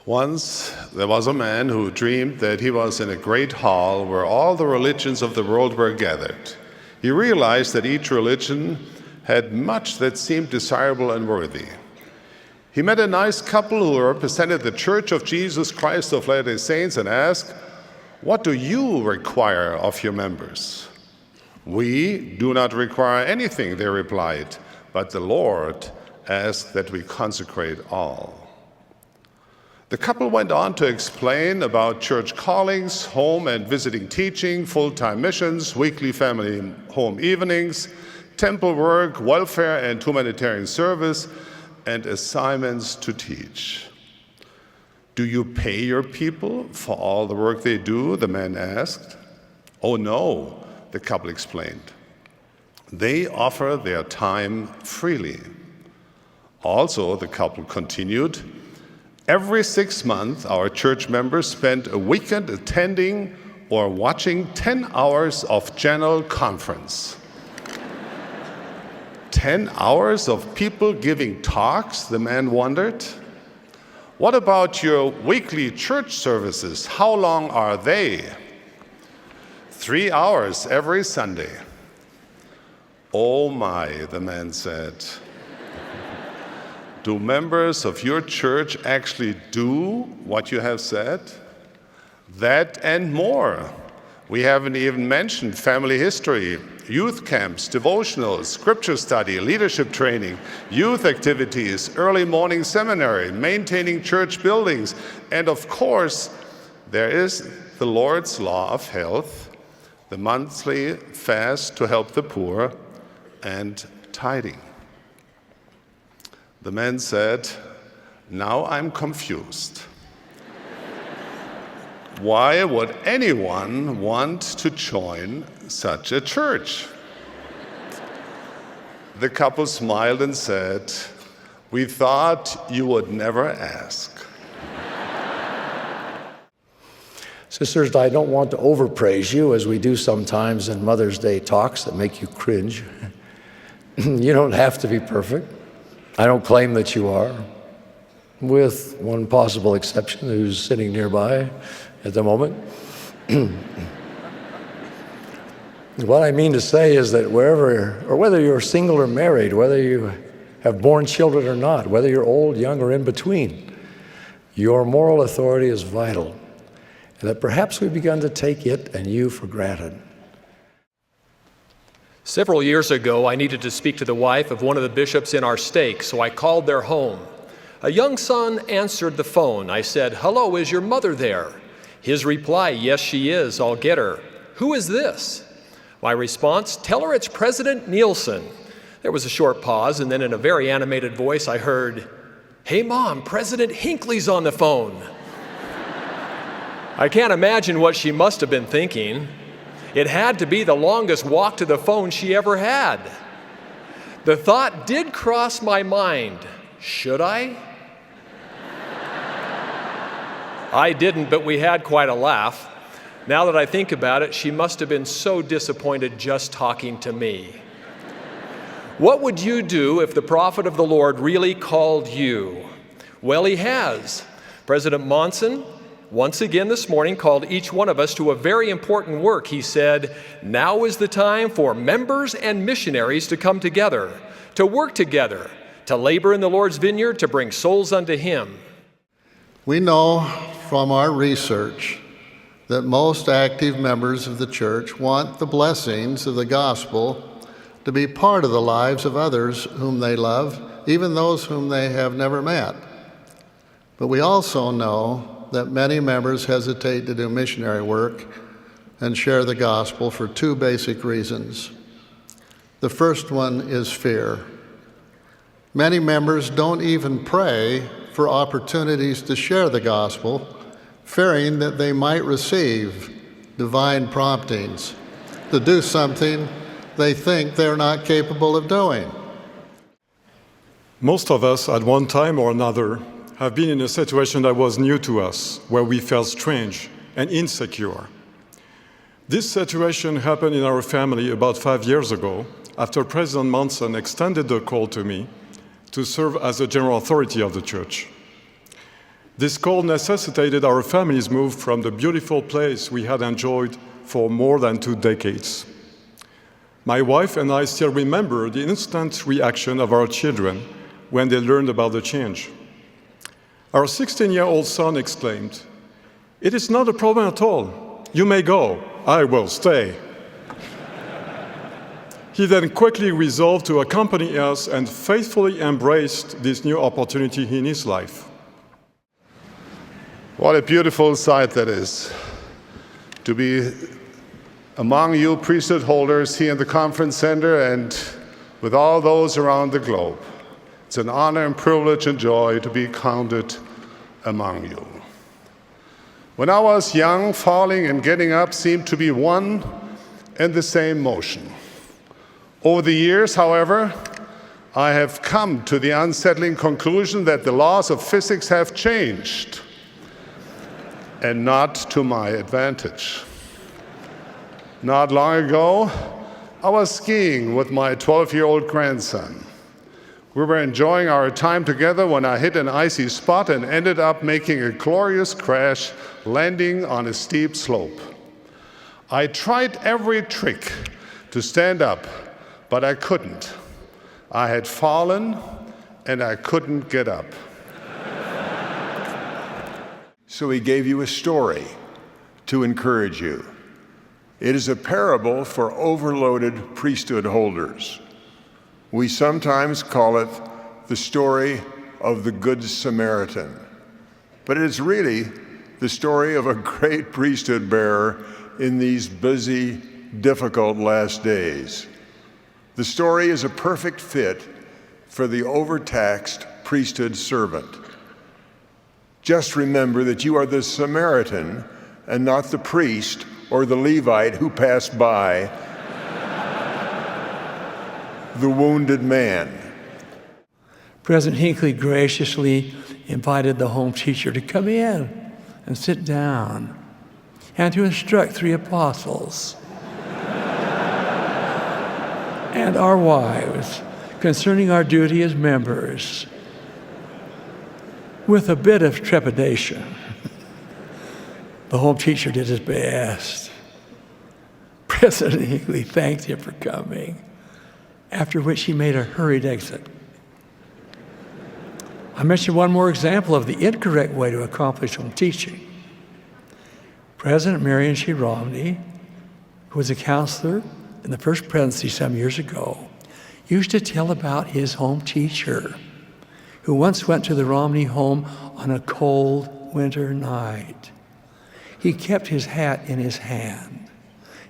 Once there was a man who dreamed that he was in a great hall where all the religions of the world were gathered. He realized that each religion had much that seemed desirable and worthy. He met a nice couple who represented the Church of Jesus Christ of Latter-day Saints and asked, "What do you require of your members?" "We do not require anything," they replied, "but the Lord asks that we consecrate all." The couple went on to explain about church callings, home and visiting teaching, full-time missions, weekly family home evenings, temple work, welfare and humanitarian service, and assignments to teach. "Do you pay your people for all the work they do?" the man asked. "Oh no," the couple explained. "They offer their time freely." Also, the couple continued, "Every 6 months, our church members spend a weekend attending or watching 10 hours of general conference." 10 hours of people giving talks, the man wondered. "What about your weekly church services? How long are they?" 3 hours every Sunday." "Oh my," the man said. "Do members of your church actually do what you have said?" "That and more. We haven't even mentioned family history, youth camps, devotionals, scripture study, leadership training, youth activities, early morning seminary, maintaining church buildings, and of course, there is the Lord's law of health, the monthly fast to help the poor, and tithing." The man said, "Now I'm confused. Why would anyone want to join such a church?" The couple smiled and said, "We thought you would never ask." Sisters, I don't want to overpraise you as we do sometimes in Mother's Day talks that make you cringe. You don't have to be perfect. I don't claim that you are, with one possible exception who's sitting nearby at the moment. What I mean to say is that wherever, or whether you're single or married, whether you have born children or not, whether you're old, young, or in between, your moral authority is vital, and that perhaps we've begun to take it and you for granted. Several years ago, I needed to speak to the wife of one of the bishops in our stake, so I called their home. A young son answered the phone. I said, "Hello, is your mother there?" His reply, "Yes, she is. I'll get her." "Who is this?" My response, "Tell her it's President Nielsen." There was a short pause, and then in a very animated voice, I heard, "Hey, Mom, President Hinckley's on the phone." I can't imagine what she must have been thinking. It had to be the longest walk to the phone she ever had. The thought did cross my mind, should I? I didn't, but we had quite a laugh. Now that I think about it, she must have been so disappointed just talking to me. What would you do if the prophet of the Lord really called you? Well, he has. President Monson, once again this morning, called each one of us to a very important work. He said, "Now is the time for members and missionaries to come together, to work together, to labor in the Lord's vineyard, to bring souls unto him." We know from our research that most active members of the church want the blessings of the gospel to be part of the lives of others whom they love, even those whom they have never met. But we also know that many members hesitate to do missionary work and share the gospel for two basic reasons. The first one is fear. Many members don't even pray for opportunities to share the gospel, fearing that they might receive divine promptings to do something they think they're not capable of doing. Most of us, at one time or another, have been in a situation that was new to us, where we felt strange and insecure. This situation happened in our family about 5 years ago, after President Monson extended the call to me to serve as the general authority of the church. This call necessitated our family's move from the beautiful place we had enjoyed for more than 2 decades. My wife and I still remember the instant reaction of our children when they learned about the change. Our 16-year-old son exclaimed, "It is not a problem at all. You may go. I will stay." He then quickly resolved to accompany us and faithfully embraced this new opportunity in his life. What a beautiful sight that is, to be among you priesthood holders here in the conference center and with all those around the globe. It's an honor and privilege and joy to be counted among you. When I was young, falling and getting up seemed to be one and the same motion. Over the years, however, I have come to the unsettling conclusion that the laws of physics have changed, and not to my advantage. Not long ago, I was skiing with my 12-year-old grandson. We were enjoying our time together when I hit an icy spot and ended up making a glorious crash, landing on a steep slope. I tried every trick to stand up, but I couldn't. I had fallen and I couldn't get up. So he gave you a story to encourage you. It is a parable for overloaded priesthood holders. We sometimes call it the story of the Good Samaritan, but it is really the story of a great priesthood bearer in these busy, difficult last days. The story is a perfect fit for the overtaxed priesthood servant. Just remember that you are the Samaritan and not the priest or the Levite who passed by, the wounded man. President Hinckley graciously invited the home teacher to come in and sit down and to instruct 3 apostles and our wives concerning our duty as members. With a bit of trepidation, the home teacher did his best. President Hinckley thanked him for coming, after which he made a hurried exit. I mentioned one more example of the incorrect way to accomplish home teaching. President Marion G. Romney, who was a counselor in the first presidency some years ago, used to tell about his home teacher, who once went to the Romney home on a cold winter night. He kept his hat in his hand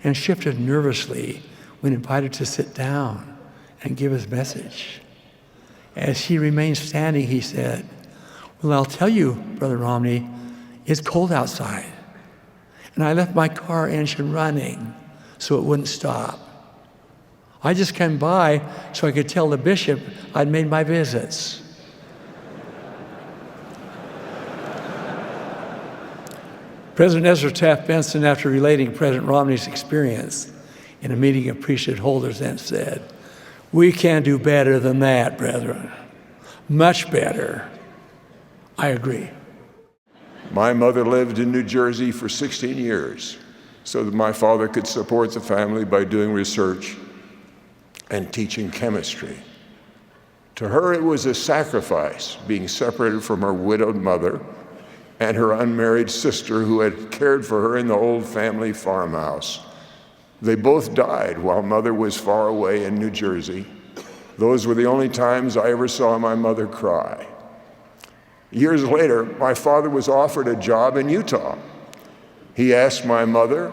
and shifted nervously when invited to sit down and give his message. As he remained standing, he said, "Well, I'll tell you, Brother Romney, it's cold outside. And I left my car engine running so it wouldn't stop. I just came by so I could tell the bishop I'd made my visits." President Ezra Taft Benson, after relating President Romney's experience in a meeting of priesthood holders, then said, "We can do better than that, brethren. Much better." I agree. My mother lived in New Jersey for 16 years so that my father could support the family by doing research and teaching chemistry. To her, it was a sacrifice being separated from her widowed mother and her unmarried sister who had cared for her in the old family farmhouse. They both died while Mother was far away in New Jersey. Those were the only times I ever saw my mother cry. Years later, my father was offered a job in Utah. He asked my mother,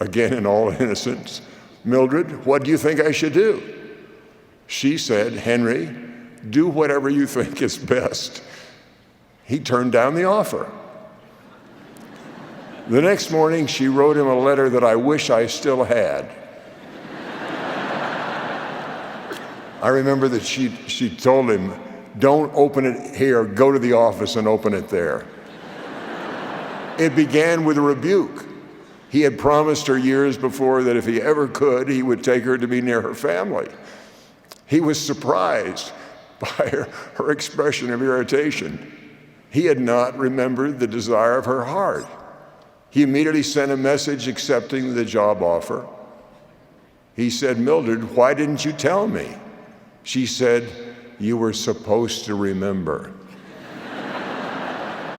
again in all innocence, "Mildred, what do you think I should do?" She said, "Henry, do whatever you think is best." He turned down the offer. The next morning, she wrote him a letter that I wish I still had. I remember that she told him, "Don't open it here, go to the office and open it there." It began with a rebuke. He had promised her years before that if he ever could, he would take her to be near her family. He was surprised by her expression of irritation. He had not remembered the desire of her heart. He immediately sent a message accepting the job offer. He said, "Mildred, why didn't you tell me?" She said, "You were supposed to remember."